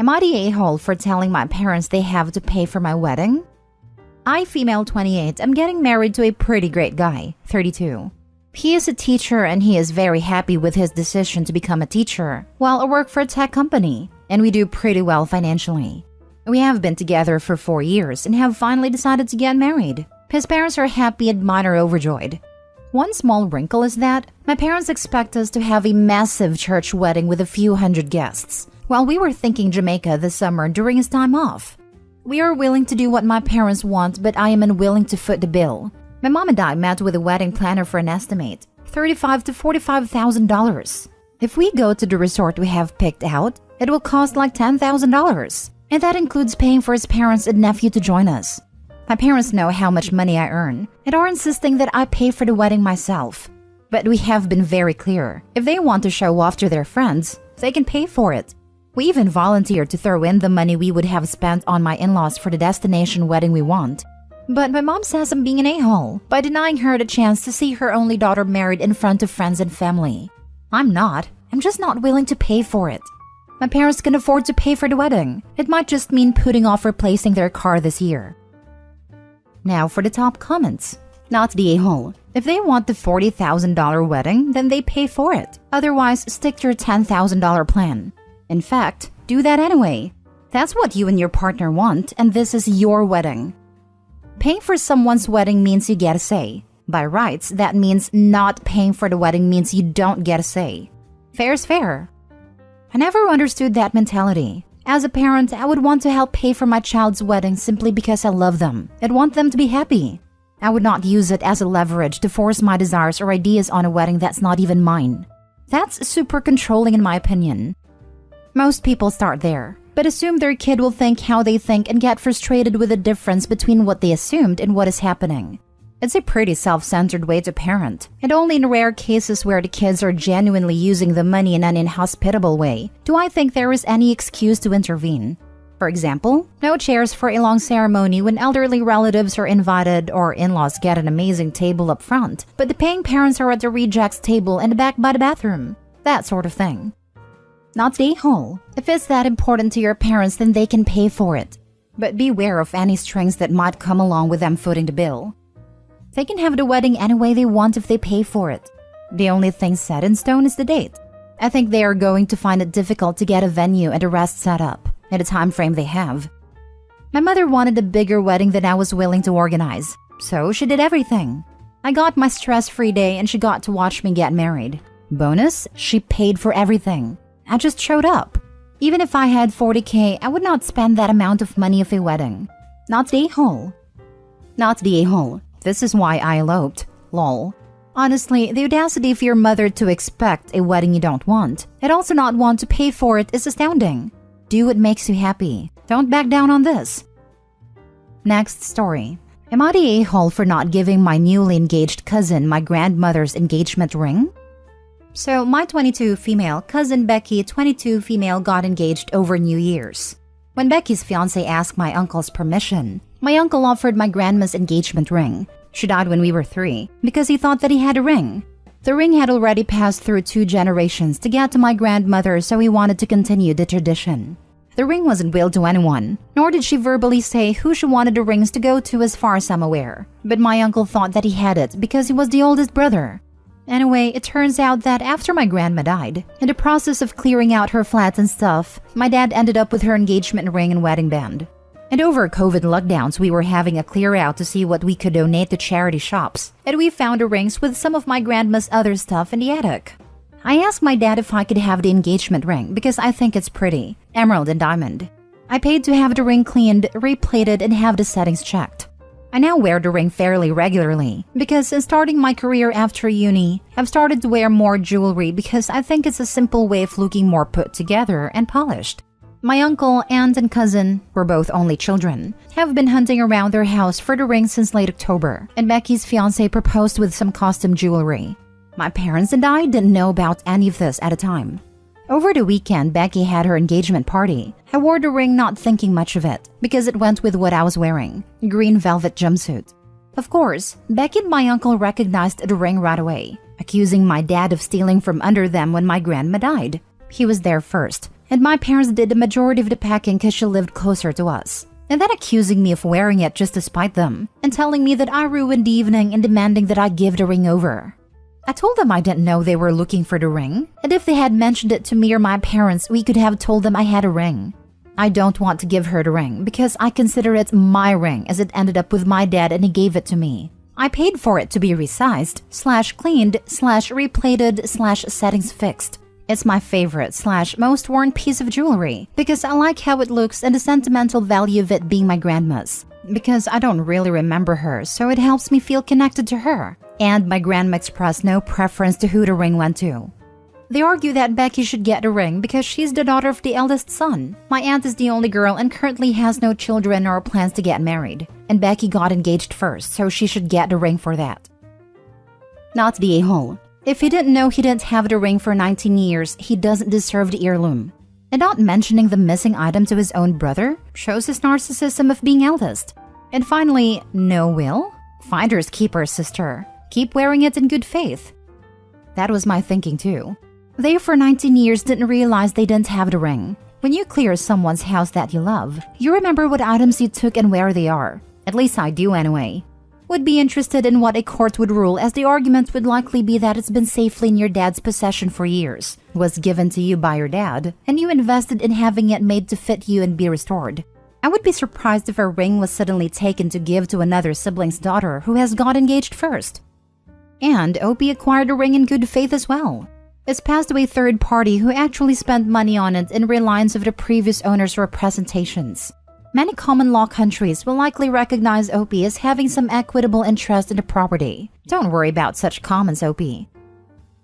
Am I the a-hole for telling my parents they have to pay for my wedding? I, female 28, am getting married to a pretty great guy, 32. He is a teacher and he is very happy with his decision to become a teacher while I work for a tech company, and we do pretty well financially. We have been together for 4 years and have finally decided to get married. His parents are happy and mine are overjoyed. One small wrinkle is that my parents expect us to have a massive church wedding with a few hundred guests, while we were thinking Jamaica this summer during his time off. We are willing to do what my parents want, but I am unwilling to foot the bill. My mom and I met with a wedding planner for an estimate, $35,000 to $45,000. If we go to the resort we have picked out, it will cost like $10,000, and that includes paying for his parents and nephew to join us. My parents know how much money I earn and are insisting that I pay for the wedding myself. But we have been very clear. If they want to show off to their friends, they can pay for it. We even volunteered to throw in the money we would have spent on my in-laws for the destination wedding we want. But my mom says I'm being an a-hole by denying her the chance to see her only daughter married in front of friends and family. I'm not. I'm just not willing to pay for it. My parents can afford to pay for the wedding. It might just mean putting off replacing their car this year. Now for the top comments. Not the a-hole. If they want the $40,000 wedding, then they pay for it. Otherwise, stick to your $10,000 plan. In fact, do that anyway. That's what you and your partner want, and this is your wedding. Paying for someone's wedding means you get a say. By rights, that means not paying for the wedding means you don't get a say. Fair is fair. I never understood that mentality. As a parent, I would want to help pay for my child's wedding simply because I love them and want them to be happy. I would not use it as a leverage to force my desires or ideas on a wedding that's not even mine. That's super controlling in my opinion. Most people start there, but assume their kid will think how they think and get frustrated with the difference between what they assumed and what is happening. It's a pretty self-centered way to parent, and only in rare cases where the kids are genuinely using the money in an inhospitable way do I think there is any excuse to intervene. For example, no chairs for a long ceremony when elderly relatives are invited or in-laws get an amazing table up front, but the paying parents are at the rejects table in the back by the bathroom. That sort of thing. Not the a-hole. If it's that important to your parents, then they can pay for it. But beware of any strings that might come along with them footing the bill. They can have the wedding any way they want if they pay for it. The only thing set in stone is the date. I think they are going to find it difficult to get a venue and the rest set up in the time frame they have. My mother wanted a bigger wedding than I was willing to organize, so she did everything. I got my stress-free day and she got to watch me get married. Bonus, she paid for everything. I just showed up. Even if I had $40,000, I would not spend that amount of money of a wedding. Not the a-hole. Not the a-hole. This is why I eloped. Lol. Honestly, the audacity of your mother to expect a wedding you don't want, and also not want to pay for it is astounding. Do what makes you happy. Don't back down on this. Next story. Am I the a-hole for not giving my newly engaged cousin my grandmother's engagement ring? So, my 22 female cousin Becky, 22 female, got engaged over New Year's. When Becky's fiancé asked my uncle's permission, my uncle offered my grandma's engagement ring. She died when we were 3 because he thought that he had a ring. The ring had already passed through 2 generations to get to my grandmother, so he wanted to continue the tradition. The ring wasn't willed to anyone, nor did she verbally say who she wanted the rings to go to as far as I'm aware. But my uncle thought that he had it because he was the oldest brother. Anyway, it turns out that after my grandma died, in the process of clearing out her flat and stuff, my dad ended up with her engagement ring and wedding band. And over COVID lockdowns, we were having a clear out to see what we could donate to charity shops, and we found the rings with some of my grandma's other stuff in the attic. I asked my dad if I could have the engagement ring because I think it's pretty, emerald and diamond. I paid to have the ring cleaned, replated, and have the settings checked. I now wear the ring fairly regularly because since starting my career after uni, I've started to wear more jewelry because I think it's a simple way of looking more put together and polished. My uncle, aunt, and cousin, we're both only children, have been hunting around their house for the ring since late October, and Becky's fiancé proposed with some custom jewelry. My parents and I didn't know about any of this at the time. Over the weekend, Becky had her engagement party. I wore the ring not thinking much of it, because it went with what I was wearing, a green velvet jumpsuit. Of course, Becky and my uncle recognized the ring right away, accusing my dad of stealing from under them when my grandma died. He was there first, and my parents did the majority of the packing because she lived closer to us, and then accusing me of wearing it just to spite them, and telling me that I ruined the evening and demanding that I give the ring over. I told them I didn't know they were looking for the ring, and if they had mentioned it to me or my parents, we could have told them I had a ring. I don't want to give her the ring because I consider it my ring, as it ended up with my dad and he gave it to me. I paid for it to be resized, /cleaned, /replated, /settings fixed. It's my favorite / most worn piece of jewelry because I like how it looks and the sentimental value of it being my grandma's. Because I don't really remember her, so it helps me feel connected to her. And my grandma expressed no preference to who the ring went to. They argue that Becky should get the ring because she's the daughter of the eldest son. My aunt is the only girl and currently has no children or plans to get married. And Becky got engaged first, so she should get the ring for that. Not the a-hole. If he didn't know he didn't have the ring for 19 years, he doesn't deserve the heirloom. And not mentioning the missing item to his own brother shows his narcissism of being eldest. And finally, no will? Finders keepers, sister. Keep wearing it in good faith. That was my thinking too. They for 19 years didn't realize they didn't have the ring. When you clear someone's house that you love, you remember what items you took and where they are. At least I do anyway. Would be interested in what a court would rule, as the argument would likely be that it's been safely in your dad's possession for years, was given to you by your dad, and you invested in having it made to fit you and be restored. I would be surprised if a ring was suddenly taken to give to another sibling's daughter who has got engaged first. And Opie acquired a ring in good faith as well. It's passed to a third party who actually spent money on it in reliance of the previous owner's representations. Many common law countries will likely recognize Opie as having some equitable interest in the property. Don't worry about such comments, Opie.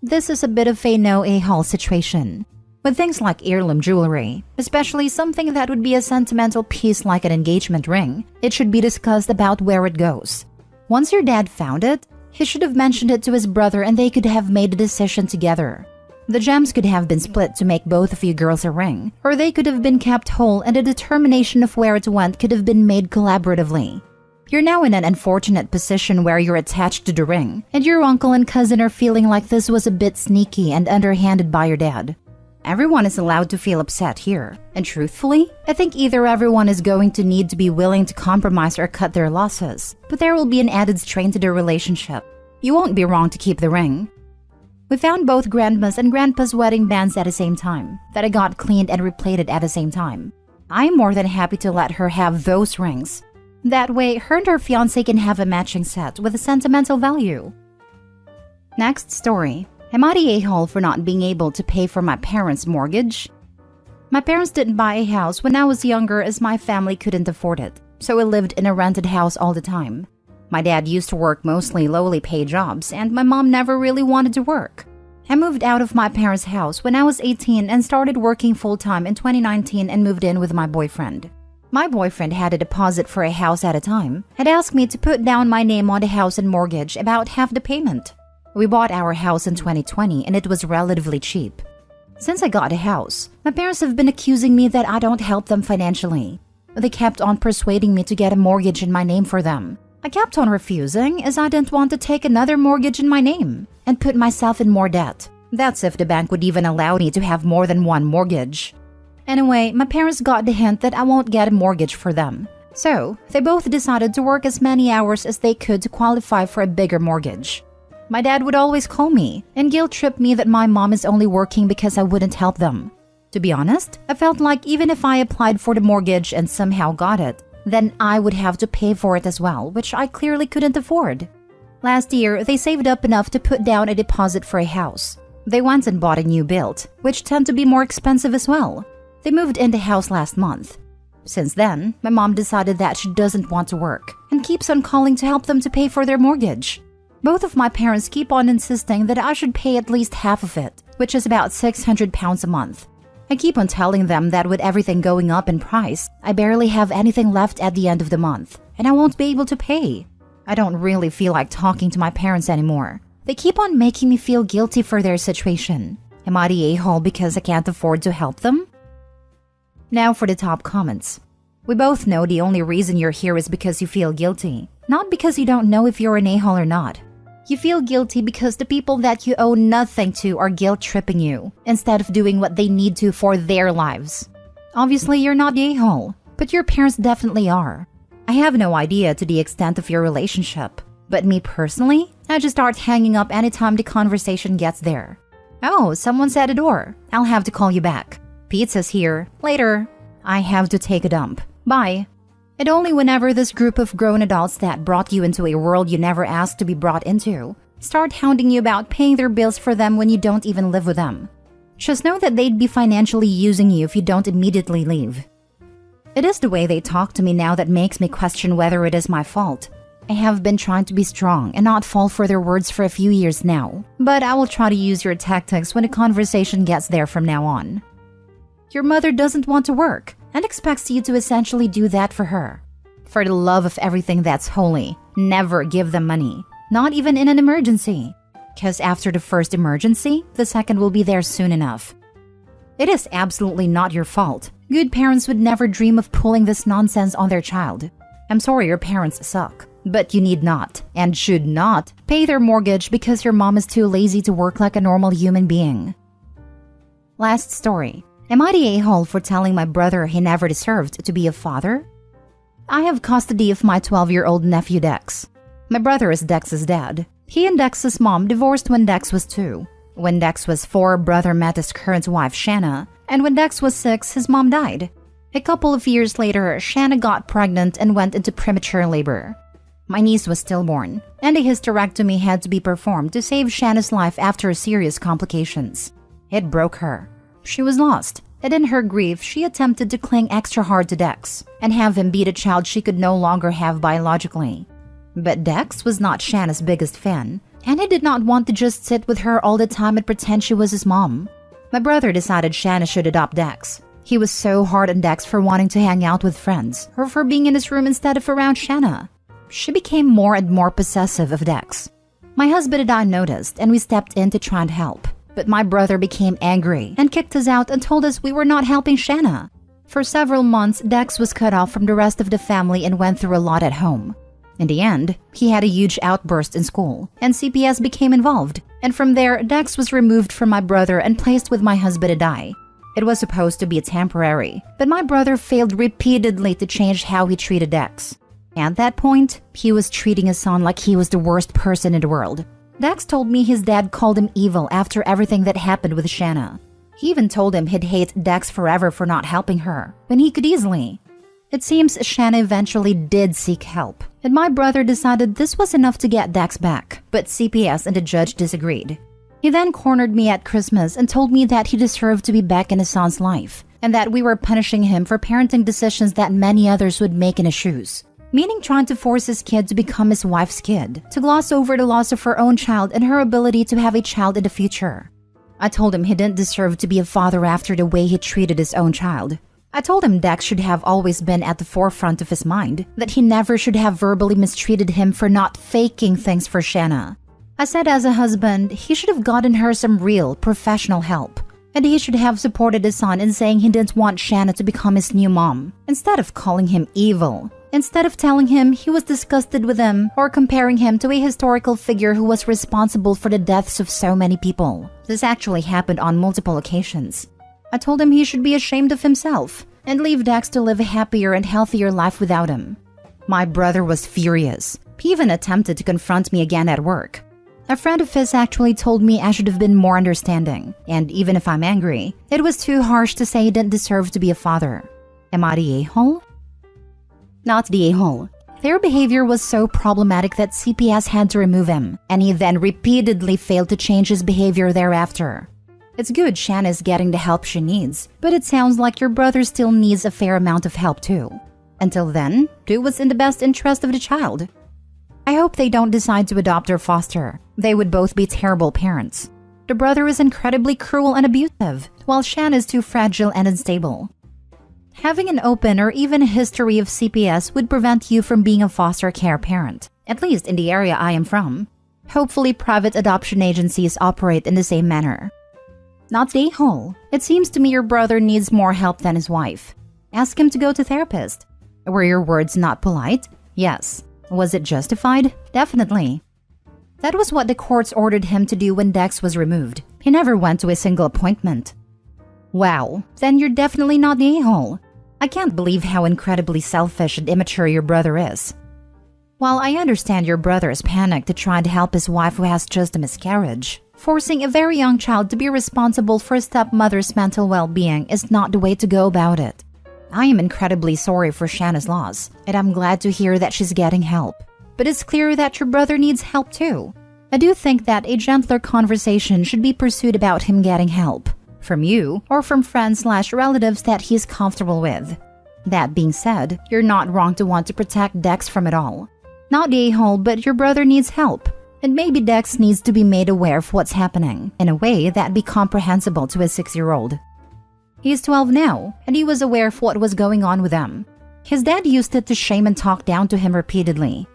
This is a bit of a no-a-hole situation. With things like heirloom jewelry, especially something that would be a sentimental piece like an engagement ring, it should be discussed about where it goes. Once your dad found it, he should have mentioned it to his brother and they could have made a decision together. The gems could have been split to make both of you girls a ring, or they could have been kept whole and a determination of where it went could have been made collaboratively. You're now in an unfortunate position where you're attached to the ring, and your uncle and cousin are feeling like this was a bit sneaky and underhanded by your dad. Everyone is allowed to feel upset here, and truthfully, I think either everyone is going to need to be willing to compromise or cut their losses, but there will be an added strain to their relationship. You won't be wrong to keep the ring. We found both Grandma's and Grandpa's wedding bands at the same time, that I got cleaned and replated at the same time. I'm more than happy to let her have those rings. That way, her and her fiancé can have a matching set with a sentimental value. Next story. Am I the a-hole for not being able to pay for my parents' mortgage? My parents didn't buy a house when I was younger as my family couldn't afford it, so we lived in a rented house all the time. My dad used to work mostly lowly paid jobs, and my mom never really wanted to work. I moved out of my parents' house when I was 18 and started working full-time in 2019 and moved in with my boyfriend. My boyfriend had a deposit for a house at a time, had asked me to put down my name on the house and mortgage about half the payment. We bought our house in 2020 and it was relatively cheap. Since I got a house, my parents have been accusing me that I don't help them financially. They kept on persuading me to get a mortgage in my name for them. I kept on refusing as I didn't want to take another mortgage in my name and put myself in more debt. That's if the bank would even allow me to have more than one mortgage. Anyway, my parents got the hint that I won't get a mortgage for them. So, they both decided to work as many hours as they could to qualify for a bigger mortgage. My dad would always call me and guilt-trip me that my mom is only working because I wouldn't help them. To be honest, I felt like even if I applied for the mortgage and somehow got it, then I would have to pay for it as well, which I clearly couldn't afford. Last year, they saved up enough to put down a deposit for a house. They went and bought a new build, which tend to be more expensive as well. They moved in the house last month. Since then, my mom decided that she doesn't want to work and keeps on calling to help them to pay for their mortgage. Both of my parents keep on insisting that I should pay at least half of it, which is about £600 a month. I keep on telling them that with everything going up in price, I barely have anything left at the end of the month, and I won't be able to pay. I don't really feel like talking to my parents anymore. They keep on making me feel guilty for their situation. Am I the a-hole because I can't afford to help them? Now for the top comments. We both know the only reason you're here is because you feel guilty, not because you don't know if you're an a-hole or not. You feel guilty because the people that you owe nothing to are guilt-tripping you instead of doing what they need to for their lives. Obviously, you're not the a-hole, but your parents definitely are. I have no idea to the extent of your relationship, but me personally, I just start hanging up anytime the conversation gets there. Oh, someone's at the door. I'll have to call you back. Pizza's here. Later. I have to take a dump. Bye. And only whenever this group of grown adults that brought you into a world you never asked to be brought into start hounding you about paying their bills for them when you don't even live with them. Just know that they'd be financially using you if you don't immediately leave. It is the way they talk to me now that makes me question whether it is my fault. I have been trying to be strong and not fall for their words for a few years now, but I will try to use your tactics when a conversation gets there from now on. Your mother doesn't want to work and expects you to essentially do that for her. For the love of everything that's holy, never give them money, not even in an emergency. Because after the first emergency, the second will be there soon enough. It is absolutely not your fault. Good parents would never dream of pulling this nonsense on their child. I'm sorry your parents suck, but you need not, and should not, pay their mortgage because your mom is too lazy to work like a normal human being. Last story. Am I the a-hole for telling my brother he never deserved to be a father? I have custody of my 12-year-old nephew Dex. My brother is Dex's dad. He and Dex's mom divorced when Dex was 2. When Dex was 4, brother met his current wife Shanna, and when Dex was 6, his mom died. A couple of years later, Shanna got pregnant and went into premature labor. My niece was stillborn, and a hysterectomy had to be performed to save Shanna's life after serious complications. It broke her. She was lost, and in her grief, she attempted to cling extra hard to Dex and have him be the child she could no longer have biologically. But Dex was not Shanna's biggest fan, and he did not want to just sit with her all the time and pretend she was his mom. My brother decided Shanna should adopt Dex. He was so hard on Dex for wanting to hang out with friends or for being in his room instead of around Shanna. She became more and more possessive of Dex. My husband and I noticed, and we stepped in to try and help. But my brother became angry and kicked us out and told us we were not helping Shanna. For several months, Dex was cut off from the rest of the family and went through a lot at home. In the end, he had a huge outburst in school, and CPS became involved. And from there, Dex was removed from my brother and placed with my husband and I. It was supposed to be temporary, but my brother failed repeatedly to change how he treated Dex. At that point, he was treating his son like he was the worst person in the world. Dex told me his dad called him evil after everything that happened with Shanna. He even told him he'd hate Dex forever for not helping her, when he could easily. It seems Shanna eventually did seek help, and my brother decided this was enough to get Dex back, but CPS and the judge disagreed. He then cornered me at Christmas and told me that he deserved to be back in his son's life, and that we were punishing him for parenting decisions that many others would make in his shoes. Meaning trying to force his kid to become his wife's kid, to gloss over the loss of her own child and her ability to have a child in the future. I told him he didn't deserve to be a father after the way he treated his own child. I told him Dex should have always been at the forefront of his mind, that he never should have verbally mistreated him for not faking things for Shanna. I said as a husband, he should have gotten her some real, professional help, and he should have supported his son in saying he didn't want Shanna to become his new mom, instead of calling him evil. Instead of telling him he was disgusted with him or comparing him to a historical figure who was responsible for the deaths of so many people. This actually happened on multiple occasions. I told him he should be ashamed of himself and leave Dex to live a happier and healthier life without him. My brother was furious. He even attempted to confront me again at work. A friend of his actually told me I should have been more understanding, and even if I'm angry, it was too harsh to say he didn't deserve to be a father. Am I the a-hole? Not the a-hole. Their behavior was so problematic that CPS had to remove him, and he then repeatedly failed to change his behavior thereafter. It's good Shanna's getting the help she needs, but it sounds like your brother still needs a fair amount of help too. Until then, do what's in the best interest of the child. I hope they don't decide to adopt or foster. They would both be terrible parents. The brother is incredibly cruel and abusive, while Shanna is too fragile and unstable. Having an open or even a history of CPS would prevent you from being a foster care parent, at least in the area I am from. Hopefully private adoption agencies operate in the same manner. Not the a-hole. It seems to me your brother needs more help than his wife. Ask him to go to therapist. Were your words not polite? Yes. Was it justified? Definitely. That was what the courts ordered him to do when Dex was removed. He never went to a single appointment. Wow, then you're definitely not the a-hole. I can't believe how incredibly selfish and immature your brother is. While I understand your brother is panicked to try to help his wife who has just a miscarriage, forcing a very young child to be responsible for a stepmother's mental well-being is not the way to go about it. I am incredibly sorry for Shanna's loss, and I'm glad to hear that she's getting help. But it's clear that your brother needs help too. I do think that a gentler conversation should be pursued about him getting help, from you or from friends/relatives that he's comfortable with. That being said, you're not wrong to want to protect Dex from it all. Not the a-hole, but your brother needs help, and maybe Dex needs to be made aware of what's happening in a way that'd be comprehensible to a 6-year-old. He's 12 now, and he was aware of what was going on with them. His dad used it to shame and talk down to him repeatedly,